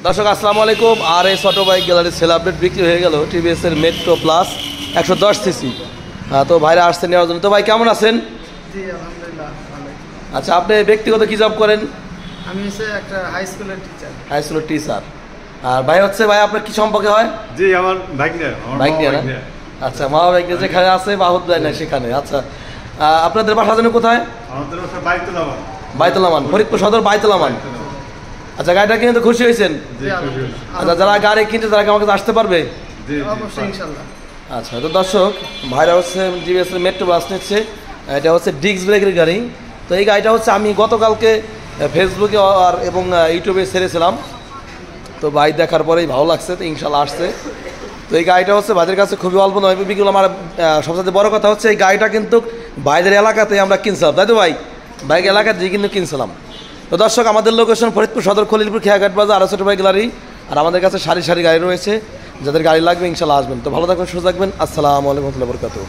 দর্শক আসসালামু আলাইকুম। আর এই ছোটো বাইক গ্যালারি সেল আপডেট বিক্রি হয়ে গেল টিভিএসের মেট্রো প্লাস 110 সিসি। তো ভাইরা আসছেন নেওয়ার জন্য। তো ভাই কেমন আছেন? জি আলহামদুলিল্লাহ ভালো। আচ্ছা, আপনি ব্যক্তিগত কী জব করেন? আমি হচ্ছে একটা হাই স্কুলের টিচার। হাই স্কুলের টিচার। আর ভাই হচ্ছে ভাই আপনার কি সম্পর্কে হয়? জি আমার বাইক নিয়ে না? আচ্ছা, মা বাইক যেখানে আছে বাহুদ ভাই না সেখানে। আচ্ছা, আপনাদের বাসা যেন কোথায়? আমাদের বাসা বাইতুলামান। বাইতুলামান, ফরিদপুর সদর বাইতুলামান। আচ্ছা, গাড়িটা কিনে তো খুশি হয়েছেন? আচ্ছা, যারা গাড়ি কিনছে তারা কি আমার কাছে আসতে পারবে? অবশ্যই ইনশাআল্লাহ। আচ্ছা, তো দর্শক ভাইরা হচ্ছে টিভিএসের মেট্রো বাস নিচ্ছে। এটা হচ্ছে ডিস্ক ব্রেকের গাড়ি। তো এই গাড়িটা হচ্ছে আমি গতকালকে ফেসবুকে আর এবং ইউটিউবে ছেড়েছিলাম। তো ভাই দেখার পরেই ভালো লাগছে, তো ইনশাল্লাহ আসছে। তো এই গাড়িটা হচ্ছে ভাইদের কাছে খুবই অল্প নয় বিক্রি করলাম। আর সবচেয়ে বড় কথা হচ্ছে এই গাড়িটা কিন্তু ভাইদের এলাকাতে আমরা কিনছিলাম, তাই তো ভাই? বাইক এলাকাতে কিন্তু কিনছিলাম। তো দর্শক আমাদের লোকেশন ফরিদপুর সদর খলিলপুর খেয়াঘাট বাজার আরো ছোটো বাইক গ্যালারি। আর আমাদের কাছে সারি সারি গাড়ি রয়েছে, যাদের গাড়ি লাগবে ইনশাল্লাহ আসবেন। তো ভালো থাকবেন, সুস্থ থাকবেন। আসসালামু আলাইকুম ওয়া রাহমাতুল্লাহি ওয়া বারাকাতুহু।